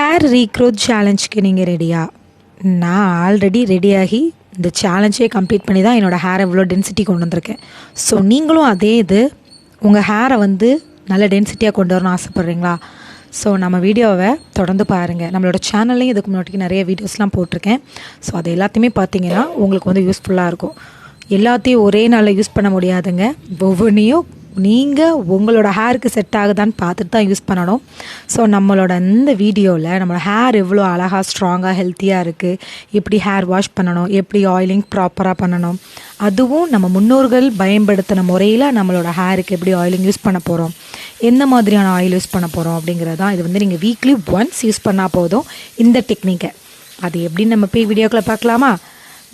Hair regrowth சேலஞ்சுக்கு நீங்கள் ரெடியா? நான் ஆல்ரெடி ரெடியாகி இந்த சேலஞ்சே கம்ப்ளீட் பண்ணி தான் என்னோடய ஹேரை இவ்வளோ டென்சிட்டி கொண்டு வந்திருக்கேன். ஸோ நீங்களும் அதே உங்கள் ஹேரை நல்ல டென்சிட்டியாக கொண்டு வரணும்னு ஆசைப்பட்றீங்களா? ஸோ நம்ம வீடியோவை தொடர்ந்து பாருங்கள். நம்மளோட சேனல்லையும் இதுக்கு முன்னாடி நிறைய வீடியோஸ்லாம் போட்டிருக்கேன். ஸோ அது எல்லாத்தையுமே பார்த்தீங்கன்னா உங்களுக்கு யூஸ்ஃபுல்லாக இருக்கும். எல்லாத்தையும் ஒரே நாளில் யூஸ் பண்ண முடியாதுங்க. ஒவ்வொன்றையும் நீங்கள் உங்களோட ஹேருக்கு செட் ஆகுதான்னு பார்த்துட்டு தான் யூஸ் பண்ணணும். ஸோ நம்மளோட இந்த வீடியோவில் நம்மளோட ஹேர் எவ்வளோ அழகாக ஸ்ட்ராங்காக ஹெல்த்தியாக இருக்குது, எப்படி ஹேர் வாஷ் பண்ணணும், எப்படி ஆயிலிங் ப்ராப்பராக பண்ணணும், அதுவும் நம்ம முன்னோர்கள் பயன்படுத்தின முறையில் நம்மளோட ஹேருக்கு எப்படி ஆயிலிங் யூஸ் பண்ண போகிறோம், எந்த மாதிரியான ஆயில் யூஸ் பண்ண போகிறோம் அப்படிங்கிறது தான். இது நீங்கள் வீக்லி ஒன்ஸ் யூஸ் பண்ணால் போதும் இந்த டெக்னிக்கை. அது எப்படின்னு நம்ம போய் வீடியோக்குள்ளே பார்க்கலாமா?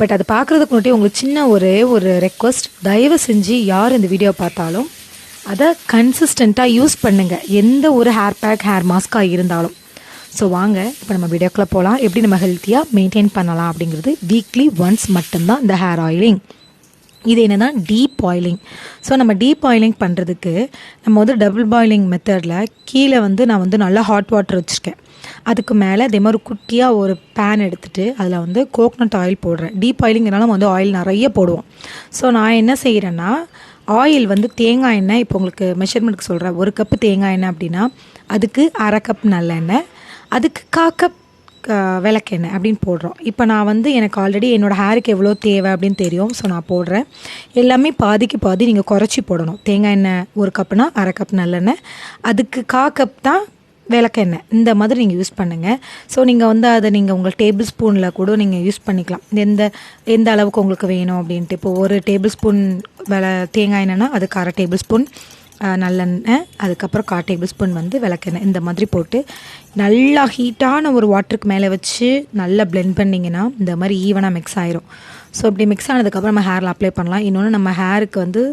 பட் அது பார்க்குறதுக்கு முன்னாடி உங்களுக்கு சின்ன ஒரு ரெக்வஸ்ட். தயவு செஞ்சு யார் இந்த வீடியோ பார்த்தாலும் அதை கன்சிஸ்டண்ட்டாக யூஸ் பண்ணுங்கள், எந்த ஒரு ஹேர் பேக் ஹேர் மாஸ்க்காக இருந்தாலும். ஸோ வாங்க இப்போ நம்ம வீடியோக்குள்ளே போகலாம். எப்படி நம்ம ஹெல்த்தியாக மெயின்டைன் பண்ணலாம் அப்படிங்கிறது. வீக்லி ஒன்ஸ் மட்டும்தான் இந்த ஹேர் ஆயிலிங். இது என்னென்னா டீப் ஆயிலிங். ஸோ நம்ம டீப் ஆயிலிங் பண்ணுறதுக்கு நம்ம டபுள் பாயிலிங் மெத்தடில் கீழே நான் நல்லா ஹாட் வாட்டர் வச்சுருக்கேன். அதுக்கு மேலே அதே மாதிரி குட்டியாக ஒரு பேன் எடுத்துகிட்டு அதில் கோக்னட் ஆயில் போடுறேன். டீப் ஆயிலிங்கிறனால ஆயில் நிறைய போடுவோம். ஸோ நான் என்ன செய்கிறேன்னா, ஆயில் தேங்காய் எண்ணெய், இப்போ உங்களுக்கு மெஷர்மெண்ட்டுக்கு சொல்கிறேன். 1 கப்பு தேங்காய் எண்ணெய் அப்படின்னா அதுக்கு 1/2 கப் நல்லெண்ணெய், அதுக்கு 1/4 கப் விளக்கெண்ணெய் அப்படின்னு போடுறோம். இப்போ நான் எனக்கு ஆல்ரெடி என்னோடய ஹேருக்கு எவ்வளோ தேவை அப்படின்னு தெரியும். ஸோ நான் போடுறேன். எல்லாமே பாதிக்கு பாதி நீங்கள் குறைச்சி போடணும். தேங்காய் எண்ணெய் 1 கப்புனா 1/2 கப் நல்லெண்ணெய், அதுக்கு 1/4 கப் தான் விளக்கெண்ணெய். இந்த மாதிரி நீங்கள் யூஸ் பண்ணுங்கள். ஸோ நீங்கள் அதை உங்கள் டேபிள் ஸ்பூனில் கூட நீங்கள் யூஸ் பண்ணிக்கலாம். எந்த அளவுக்கு உங்களுக்கு வேணும் அப்படின்ட்டு. இப்போ 1 டேபிள் ஸ்பூன் தேங்காய் எண்ணெய்னா அதுக்கு 1/2 டேபிள் ஸ்பூன் நல்லெண்ணெய், அதுக்கப்புறம் 1/4 டேபிள் ஸ்பூன் விளக்கெண்ணெய். இந்த மாதிரி போட்டு நல்லா ஹீட்டான ஒரு வாட்டருக்கு மேலே வச்சு நல்லா பிளெண்ட் பண்ணிங்கன்னா இந்த மாதிரி ஈவனாக மிக்ஸ் ஆயிரும். ஸோ இப்படி மிக்ஸ் ஆனதுக்கப்புறம் நம்ம ஹேரில் அப்ளை பண்ணலாம். இன்னொன்று, நம்ம ஹேருக்கு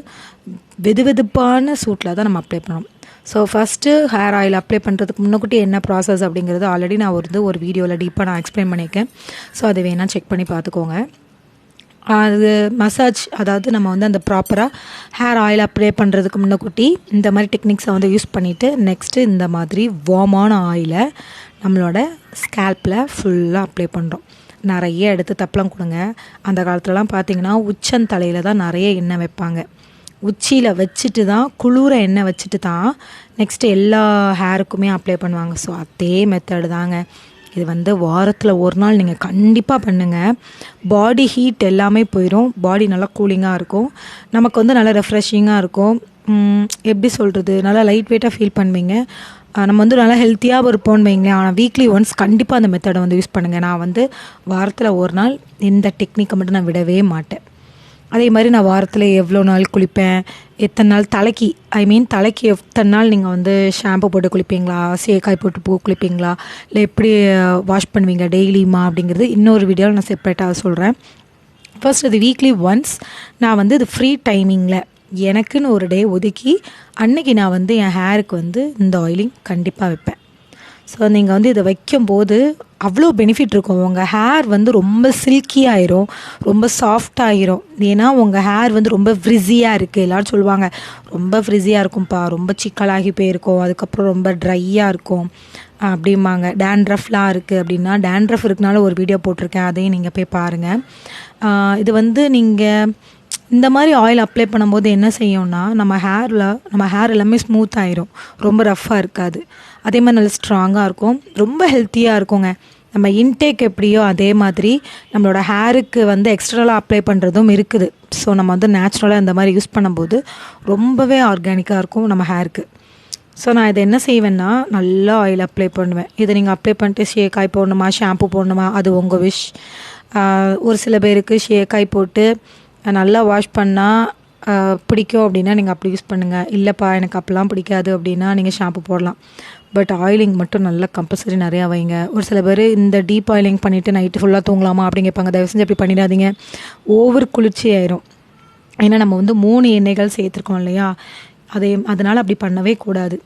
வெதுவெதுப்பான சூட்டில் தான் நம்ம அப்ளை பண்ணணும். So first hair oil apply பண்ணுறதுக்கு முன்னக்கூட்டி என்ன ப்ராசஸ் அப்படிங்கிறது ஆல்ரெடி நான் ஒரு வீடியோவில் டீப்பாக நான் எக்ஸ்பிளைன் பண்ணியிருக்கேன். ஸோ அதை வேணால் செக் பண்ணி பார்த்துக்கோங்க. அது மசாஜ், அதாவது நம்ம அந்த ப்ராப்பராக ஹேர் ஆயில் அப்ளை பண்ணுறதுக்கு முன்னக்கூட்டி இந்த மாதிரி டெக்னிக்ஸை யூஸ் பண்ணிவிட்டு நெக்ஸ்ட்டு இந்த மாதிரி வார்மான ஆயிலை நம்மளோட ஸ்கேல்பில் ஃபுல்லாக அப்ளை பண்ணுறோம். நிறைய எடுத்து தப்பலாம் கொடுங்க. அந்த காலத்துலலாம் பார்த்திங்கன்னா உச்சந்தலையில் தான் நிறைய எண்ணெய் வைப்பாங்க. உச்சியில் வச்சுட்டு தான் குளிர எண்ணெய் வச்சுட்டு தான் நெக்ஸ்ட்டு எல்லா ஹேருக்குமே அப்ளை பண்ணுவாங்க. ஸோ அதே மெத்தடு தாங்க இது. வாரத்தில் ஒரு நாள் நீங்கள் கண்டிப்பாக பண்ணுங்கள். பாடி ஹீட் எல்லாமே போயிடும். பாடி நல்லா கூலிங்காக இருக்கும். நமக்கு நல்லா ரெஃப்ரெஷிங்காக இருக்கும். எப்படி சொல்கிறது, நல்லா லைட் வெயிட்டாக ஃபீல் பண்ணுவீங்க. நம்ம நல்லா ஹெல்த்தியாக இருப்போம்னு வைங்களேன். ஆனால் வீக்லி ஒன்ஸ் கண்டிப்பாக அந்த மெத்தடை யூஸ் பண்ணுங்கள். நான் வாரத்தில் ஒரு நாள் இந்த டெக்னிக்கை மட்டும் நான் விடவே மாட்டேன். அதே மாதிரி நான் வாரத்தில் எவ்வளோ நாள் குளிப்பேன், எத்தனை நாள் தலைக்கு தலைக்கு எத்தனை நாள் நீங்கள் ஷாம்பு போட்டு குளிப்பீங்களா, சேக்காய் போட்டு குளிப்பீங்களா, இல்லை எப்படி வாஷ் பண்ணுவீங்க டெய்லியுமா அப்படிங்கிறது இன்னொரு வீடியோவில் நான் செப்பரேட்டாக சொல்கிறேன். ஃபர்ஸ்ட் அது வீக்லி ஒன்ஸ் நான் இது ஃப்ரீ டைமிங்கில் எனக்குன்னு ஒரு டே ஒதுக்கி அன்னைக்கு நான் என் ஹேருக்கு இந்த ஆயிலிங் கண்டிப்பாக வைப்பேன். ஸோ நீங்கள் இதை வைக்கும்போது அவ்வளோ பெனிஃபிட் இருக்கும். உங்கள் ஹேர் ரொம்ப சில்கியாகிரும், ரொம்ப சாஃப்டாகிரும். ஏன்னா உங்கள் ஹேர் ரொம்ப ஃப்ரிஸியாக இருக்குது. எல்லோரும் சொல்லுவாங்க ரொம்ப ஃப்ரிஸியாக இருக்கும்ப்பா, ரொம்ப சிக்கலாகி போயிருக்கும், அதுக்கப்புறம் ரொம்ப ட்ரையாக இருக்கும் அப்படிம்பாங்க. டேண்ட்ரஃப்லாம் இருக்குது அப்படின்னா, டேண்ட்ரஃப் இருக்குனால ஒரு வீடியோ போட்டிருக்கேன், அதையும் நீங்கள் போய் பாருங்கள். இது நீங்கள் இந்த மாதிரி ஆயில் அப்ளை பண்ணும்போது என்ன செய்யும்னா, நம்ம ஹேர் எல்லாமே ஸ்மூத் ஆயிரும், ரொம்ப ரஃப்பாக இருக்காது. அதே மாதிரி நல்லா ஸ்ட்ராங்காக இருக்கும், ரொம்ப ஹெல்த்தியாக இருக்குங்க. நம்ம இன்டேக் எப்படியோ அதே மாதிரி நம்மளோட ஹேருக்கு எக்ஸ்ட்ரலாக அப்ளை பண்ணுறதும் இருக்குது. ஸோ நம்ம நேச்சுரலாக இந்த மாதிரி யூஸ் பண்ணும்போது ரொம்பவே ஆர்கானிக்காக இருக்கும் நம்ம ஹேருக்கு. ஸோ நான் இதை என்ன செய்வேன்னா, நல்லா ஆயில் அப்ளை பண்ணுவேன். இதை நீங்கள் அப்ளை பண்ணிட்டு ஷேக்காய் போடணுமா, ஷாம்பு போடணுமா, அது உங்கள் விஷ். ஒரு சில பேருக்கு ஷேக்காய் போட்டு நல்லா வாஷ் பண்ணால் பிடிக்கும் அப்படின்னா நீங்கள் அப்படி யூஸ் பண்ணுங்கள். இல்லைப்பா எனக்கு அப்போலாம் பிடிக்காது அப்படின்னா நீங்கள் ஷாம்பு போடலாம். பட் ஆயிலிங் மட்டும் நல்லா கம்பல்சரி நிறையா வைங்க. ஒரு சில பேர் இந்த டீப் ஆயிலிங் பண்ணிவிட்டு நைட்டு ஃபுல்லாக தூங்கலாமா அப்படின்னு கேட்பாங்க. தயவு செஞ்சு அப்படி பண்ணிடாதீங்க. ஓவர் குளிர்ச்சி ஆயிரும். ஏன்னா நம்ம 3 எண்ணெய்கள் சேர்த்துருக்கோம் இல்லையா, அதனால் அப்படி பண்ணவே கூடாது.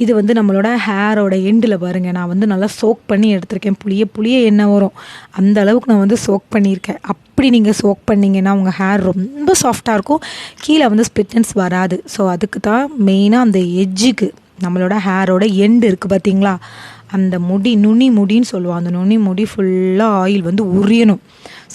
இது நம்மளோட ஹேரோட எண்டில் பாருங்கள். நான் நல்லா சோக் பண்ணி எடுத்திருக்கேன். புளிய எண்ணெய் வரும், அந்த அளவுக்கு நான் சோக் பண்ணியிருக்கேன். அப்படி நீங்கள் சோக் பண்ணிங்கன்னா உங்கள் ஹேர் ரொம்ப சாஃப்டாக இருக்கும். கீழே ஸ்பிளிட்டன்ஸ் வராது. ஸோ அதுக்கு தான் மெயினாக அந்த எட்ஜுக்கு நம்மளோட ஹேரோட எண்டு இருக்குது பார்த்தீங்களா, அந்த முடி நுனி முடின்னு சொல்லுவோம், அந்த நுனி முடி ஃபுல்லாக ஆயில் வந்து உரியணும்.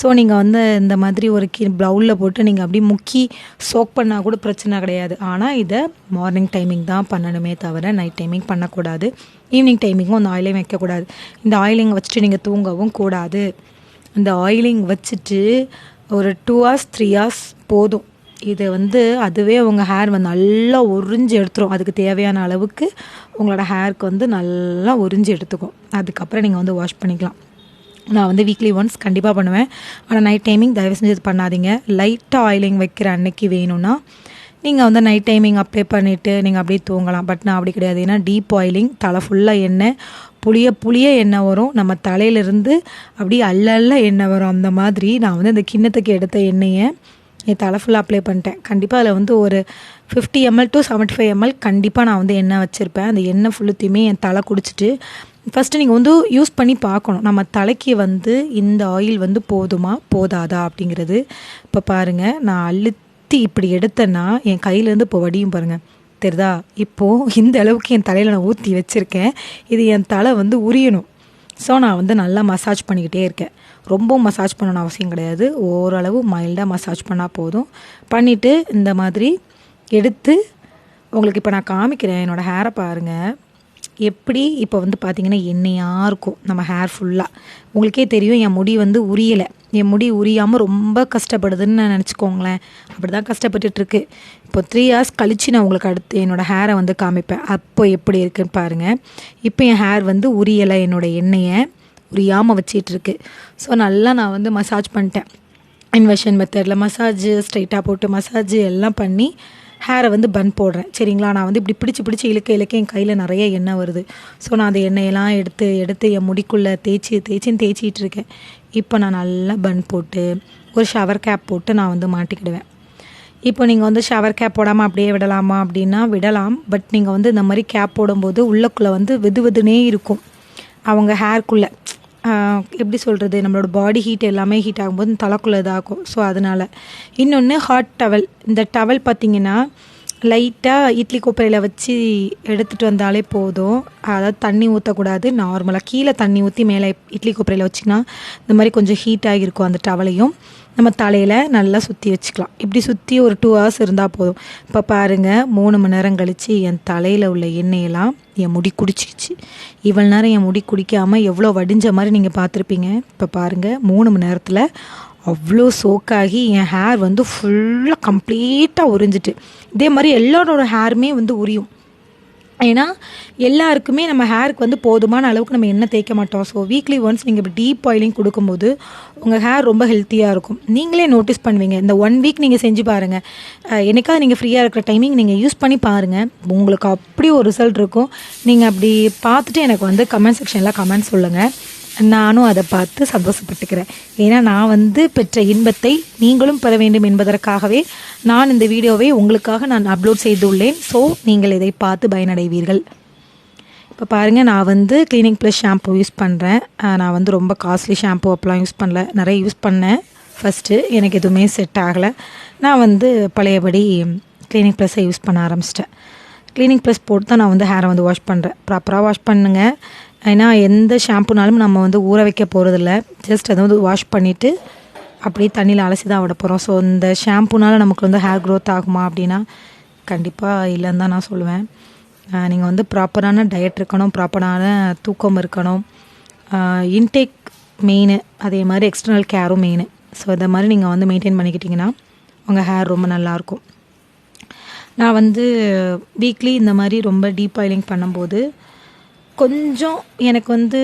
ஸோ நீங்கள் வந்து இந்த மாதிரி ஒரு ப்ளவுலில் போட்டு நீங்கள் அப்படியே முக்கி சோக் பண்ணால் கூட பிரச்சனை கிடையாது. ஆனால் இதை மார்னிங் டைமிங் தான் பண்ணணுமே தவிர நைட் டைமிங் பண்ணக்கூடாது. ஈவினிங் டைமிங்கும் அந்த ஆயிலையும் வைக்கக்கூடாது. இந்த ஆயிலிங் வச்சுட்டு நீங்கள் தூங்கவும் கூடாது. இந்த ஆயிலிங் வச்சுட்டு ஒரு 2 hours 3 hours போதும். இது வந்து அதுவே உங்கள் ஹேர் வந்து நல்லா உறிஞ்சி எடுத்துரும். அதுக்கு தேவையான அளவுக்கு உங்களோட ஹேருக்கு வந்து நல்லா உறிஞ்சி எடுத்துக்கும். அதுக்கப்புறம் நீங்கள் வந்து வாஷ் பண்ணிக்கலாம். நான் வந்து வீக்லி ஒன்ஸ் கண்டிப்பாக பண்ணுவேன். ஆனால் நைட் டைமிங் தயவு செஞ்சு இது பண்ணாதீங்க. லைட்டாக ஆயிலிங் வைக்கிற அன்னைக்கு வேணும்னா நீங்கள் வந்து நைட் டைமிங் அப்ளை பண்ணிவிட்டு நீங்கள் அப்படியே தூங்கலாம். பட் நான் அப்படி கிடையாது. ஏன்னா டீப் ஆயிலிங் தலை ஃபுல்லாக எண்ணெய் புளிய எண்ணெய் வரும். நம்ம தலையிலேருந்து அப்படியே அல்ல எண்ணெய் வரும். அந்த மாதிரி நான் வந்து அந்த கிண்ணத்துக்கு எடுத்த எண்ணெயை என் தலை ஃபுல்லாக அப்ளை பண்ணிட்டேன். கண்டிப்பாக அதில் வந்து ஒரு 50 ml to 75 ml கண்டிப்பாக நான் வந்து எண்ணெய் வச்சுருப்பேன். அந்த எண்ணெய் ஃபுல்லுத்தையுமே என் தலை குடிச்சிட்டு ஃபஸ்ட்டு நீங்கள் வந்து யூஸ் பண்ணி பார்க்கணும், நம்ம தலைக்கு வந்து இந்த ஆயில் வந்து போதுமா போதாதா அப்படிங்கிறது. இப்போ பாருங்கள், நான் அழுத்தி இப்படி எடுத்தேன்னா என் கையிலேருந்து இப்போ வடியும் பாருங்கள், தெரியுதா? இப்போது இந்த அளவுக்கு என் தலையில் நான் ஊற்றி வச்சுருக்கேன். இது என் தலை வந்து உரியணும். ஸோ நான் வந்து நல்லா மசாஜ் பண்ணிக்கிட்டே இருக்கேன். ரொம்ப மசாஜ் பண்ணணும்னு அவசியம் கிடையாது. ஓரளவு மைல்டாக மசாஜ் பண்ணால் போதும். பண்ணிவிட்டு இந்த மாதிரி எடுத்து உங்களுக்கு இப்போ நான் காமிக்கிறேன். என்னோடய ஹேரை பாருங்கள் எப்படி இப்போ வந்து பார்த்திங்கன்னா எண்ணெயாக இருக்கும் நம்ம ஹேர் ஃபுல்லாக. உங்களுக்கே தெரியும் என் முடி வந்து உரியலை. என் முடி உரியாமல் ரொம்ப கஷ்டப்படுதுன்னு நினச்சிக்கோங்களேன். அப்படி தான் கஷ்டப்பட்டுட்ருக்கு. இப்போ 3 hours கழித்து நான் உங்களுக்கு அடுத்து என்னோடய ஹேரை வந்து காமிப்பேன். அப்போ எப்படி இருக்குன்னு பாருங்கள். இப்போ என் ஹேர் வந்து உரியலை, என்னோடய எண்ணெயை உரியாமல் வச்சிட்ருக்கு. ஸோ நல்லா நான் வந்து மசாஜ் பண்ணிட்டேன். இன்வெர்ஷன் மெத்தடில் மசாஜ், ஸ்ட்ரைட்டாக போட்டு மசாஜ் எல்லாம் பண்ணி ஹேரை வந்து பன் போடுறேன். சரிங்களா? நான் வந்து இப்படி பிடிச்சி இழுக்க என் கையில் நிறைய எண்ணெய் வருது. ஸோ நான் அந்த எண்ணெயெல்லாம் எடுத்து என் முடிக்குள்ளே தேய்ச்சிட்டு இருக்கேன். இப்போ நான் நல்லா பன் போட்டு ஒரு ஷவர் கேப் போட்டு நான் வந்து மாட்டிக்கிடுவேன். இப்போ நீங்கள் வந்து ஷவர் கேப் போடாமல் அப்படியே விடலாமா அப்படின்னா விடலாம். பட் நீங்கள் வந்து இந்த மாதிரி கேப் போடும்போது உள்ளக்குள்ளே வந்து வெதுனே இருக்கும் அவங்க ஹேர்க்குள்ளே. எப்படி சொல்கிறது, நம்மளோட பாடி ஹீட் எல்லாமே ஹீட் ஆகும்போது தலைக்குள்ளே இதாகும். ஸோ அதனால் இன்னொன்று ஹாட் டவல். இந்த டவல் பார்த்திங்கன்னா லைட்டாக இட்லி கொப்பரையில் வச்சு எடுத்துகிட்டு வந்தாலே போதும். அதாவது தண்ணி ஊற்றக்கூடாது. நார்மலாக கீழே தண்ணி ஊற்றி மேலே இட்லி கொப்பரையில் வச்சிங்கன்னா இந்த மாதிரி கொஞ்சம் ஹீட்டாகி இருக்கும். அந்த டவலையும் நம்ம தலையில் நல்லா சுற்றி வச்சுக்கலாம். இப்படி சுற்றி ஒரு 2 hours இருந்தால் போதும். இப்போ பாருங்கள், 3 மணி நேரம் கழித்து என் தலையில் உள்ள எண்ணெயெல்லாம் என் முடி குடிச்சிச்சு. இவ்வளோ நேரம் என் முடி குடிக்காமல் எவ்வளோ வடிஞ்ச மாதிரி நீங்கள் பார்த்துருப்பீங்க. இப்போ பாருங்கள், 3 மணி நேரத்தில் அவ்வளோ சோக்காகி என் ஹேர் வந்து ஃபுல்லாக கம்ப்ளீட்டாக உறிஞ்சிட்டு. இதே மாதிரி எல்லாரோட ஹேருமே வந்து உரியும். ஏன்னா எல்லாருக்குமே நம்ம ஹேருக்கு வந்து போதுமான அளவுக்கு நம்ம எண்ணெய் தேய்க்க மாட்டோம். ஸோ வீக்லி ஒன்ஸ் நீங்கள் இப்போ டீப் ஆயிலிங் கொடுக்கும்போது உங்கள் ஹேர் ரொம்ப ஹெல்த்தியாக இருக்கும். நீங்களே நோட்டீஸ் பண்ணுவீங்க. இந்த 1 week நீங்கள் செஞ்சு பாருங்கள். என்னைக்காவது நீங்கள் ஃப்ரீயாக இருக்கிற டைமிங் நீங்கள் யூஸ் பண்ணி பாருங்கள். உங்களுக்கு அப்படி ஒரு ரிசல்ட் இருக்கும். நீங்கள் அப்படி பார்த்துட்டு எனக்கு வந்து கமெண்ட் செக்ஷனில் கமெண்ட் சொல்லுங்கள். நானும் அதை பார்த்து சந்தோஷப்பட்டுக்கிறேன். ஏன்னா நான் வந்து பெற்ற இன்பத்தை நீங்களும் பெற வேண்டும் என்பதற்காகவே நான் இந்த வீடியோவை உங்களுக்காக நான் அப்லோட் செய்துள்ளேன். ஸோ நீங்கள் இதை பார்த்து பயனடைவீர்கள். இப்போ பாருங்கள், நான் வந்து கிளினிக் ப்ளஸ் ஷாம்பு யூஸ் பண்ணுறேன். நான் வந்து ரொம்ப காஸ்ட்லி ஷாம்பு அப்போலாம் யூஸ் பண்ணல. நிறைய யூஸ் பண்ணேன் ஃபஸ்ட்டு. எனக்கு எதுவுமே செட் ஆகலை. நான் வந்து பழையபடி கிளினிக் ப்ளஸ்ஸை யூஸ் பண்ண ஆரம்பிச்சிட்டேன். கிளினிக் ப்ளஸ் போட்டு தான் நான் வந்து ஹேரை வந்து வாஷ் பண்ணுறேன். ப்ராப்பராக வாஷ் பண்ணுங்கள். ஏன்னா எந்த ஷாம்புனாலும் நம்ம வந்து ஊற வைக்க போகிறதில்ல. ஜஸ்ட் அதை வந்து வாஷ் பண்ணிவிட்டு அப்படியே தண்ணியில் அலசி தான் விட போகிறோம். ஸோ இந்த ஷாம்புனால் நமக்கு வந்து ஹேர் க்ரோத் ஆகுமா அப்படின்னா கண்டிப்பாக இல்லைன்னு தான் நான் சொல்லுவேன். நீங்கள் வந்து ப்ராப்பரான டயட் இருக்கணும், ப்ராப்பரான தூக்கம் இருக்கணும், இன்டேக் மெயின், அதே மாதிரி எக்ஸ்டர்னல் கேரும் மெயின். ஸோ இதை மாதிரி நீங்கள் வந்து மெயின்டைன் பண்ணிக்கிட்டிங்கன்னா உங்கள் ஹேர் ரொம்ப நல்லாயிருக்கும். நான் வந்து வீக்லி இந்த மாதிரி ரொம்ப டீப் ஆயிலிங் பண்ணும்போது கொஞ்சம் எனக்கு வந்து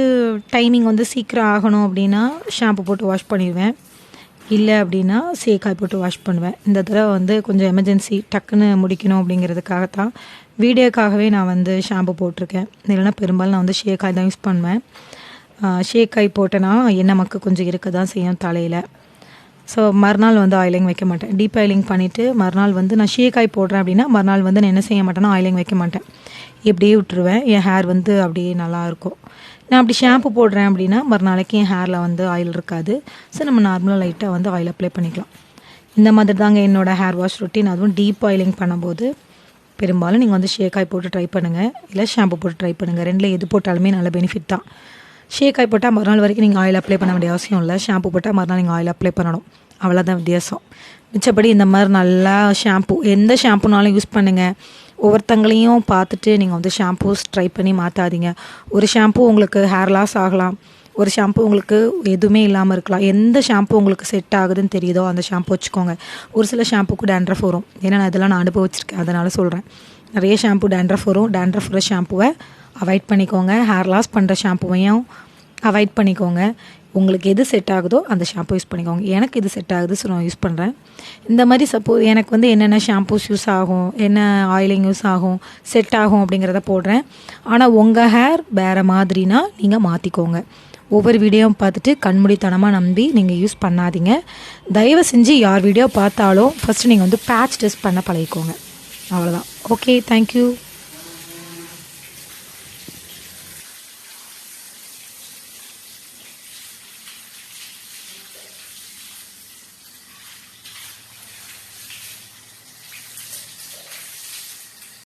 டைமிங் வந்து சீக்கிரம் ஆகணும் அப்படின்னா ஷாம்பு போட்டு வாஷ் பண்ணிடுவேன். இல்லை அப்படின்னா சேக்காய் போட்டு வாஷ் பண்ணுவேன். இந்த தடவை வந்து கொஞ்சம் எமர்ஜென்சி டக்குன்னு முடிக்கணும் அப்படிங்கிறதுக்காகத்தான் வீடியோக்காகவே நான் வந்து ஷாம்பு போட்டிருக்கேன். இல்லைன்னா பெரும்பாலும் நான் வந்து ஷேக்காய் தான் யூஸ் பண்ணுவேன். ஷேக்காய் போட்டேன்னா எண்ணெய் மக்கு கொஞ்சம் இருக்க தான் செய்யும் தலையில். ஸோ மறுநாள் வந்து ஆயிலிங் வைக்க மாட்டேன். டீப் ஆயிலிங் பண்ணிவிட்டு மறுநாள் வந்து நான் ஷேக்காய் போடுறேன் அப்படின்னா மறுநாள் வந்து நான் என்ன செய்ய மாட்டேன்னா ஆயிலிங் வைக்க மாட்டேன். இப்படியே விட்டுருவேன். என் ஹேர் வந்து அப்படியே நல்லாயிருக்கும். நான் அப்படி ஷாம்பு போடுறேன் அப்படின்னா மறுநாளைக்கு என் ஹேரில் வந்து ஆயில் இருக்காது. ஸோ நம்ம நார்மலாக லைட்டாக வந்து ஆயில் அப்ளை பண்ணிக்கலாம். இந்த மாதிரி தாங்க என்னோடய ஹேர் வாஷ் ரொட்டீன். அதுவும் டீப் ஆயிலிங் பண்ணும்போது பெரும்பாலும் நீங்கள் வந்து ஷேக்காய் போட்டு ட்ரை பண்ணுங்கள், இல்லை ஷாம்பு போட்டு ட்ரை பண்ணுங்கள். ரெண்டில் எது போட்டாலுமே நல்ல பெனிஃபிட் தான். ஷேக்காய் போட்டால் மறுநாள் வரைக்கும் நீங்கள் ஆயில் அப்ளை பண்ண வேண்டிய அவசியம் இல்லை. ஷாம்பு போட்டால் மறுநாள் நீங்கள் ஆயில் அப்ளை பண்ணணும், அவ்வளோதான் வித்தியாசம். மிச்சப்படி இந்த மாதிரி நல்லா ஷாம்பு எந்த ஷாம்புனாலும் யூஸ் பண்ணுங்கள். ஒவ்வொருத்தங்களையும் பார்த்துட்டு நீங்கள் வந்து ஷாம்பூஸ் ட்ரை பண்ணி மாற்றாதீங்க. ஒரு ஷாம்பு உங்களுக்கு ஹேர் லாஸ் ஆகலாம், ஒரு ஷாம்பு உங்களுக்கு எதுவுமே இல்லாமல் இருக்கலாம். எந்த ஷாம்பு உங்களுக்கு செட் ஆகுதுன்னு தெரியுதோ அந்த ஷாம்பு வச்சுக்கோங்க. ஒரு சில ஷாம்புக்கு டேண்ட்ரஃப் வரும், ஏன்னா இதெல்லாம் நான் அனுபவிச்சிருக்கேன், அதனால் சொல்கிறேன். நிறைய ஷாம்பு டேண்ட்ரஃப் வரும். டேண்ட்ரஃப் வர ஷாம்புவை அவாய்ட் பண்ணிக்கோங்க. ஹேர் லாஸ் பண்ணுற ஷாம்புவையும் அவாய்ட் பண்ணிக்கோங்க. உங்களுக்கு எது செட் ஆகுதோ அந்த ஷாம்பு யூஸ் பண்ணிக்கோங்க. எனக்கு இது செட் ஆகுது, ஸோ நான் யூஸ் பண்ணுறேன். இந்த மாதிரி சப்போஸ் எனக்கு வந்து என்னென்ன ஷாம்பூஸ் யூஸ் ஆகும், என்ன ஆயிலிங் யூஸ் ஆகும், செட் ஆகும் அப்படிங்கிறத போடுறேன். ஆனால் உங்கள் ஹேர் வேறு மாதிரினா நீங்கள் மாற்றிக்கோங்க. ஒவ்வொரு வீடியோவும் பார்த்துட்டு கண்மூடித்தனமாக நம்பி நீங்கள் யூஸ் பண்ணாதீங்க. தயவு செஞ்சு யார் வீடியோ பார்த்தாலும் ஃபஸ்ட்டு நீங்கள் வந்து பேட்ச் டெஸ்ட் பண்ண பழகிக்கோங்க, அவ்வளோதான். Okay, thank you.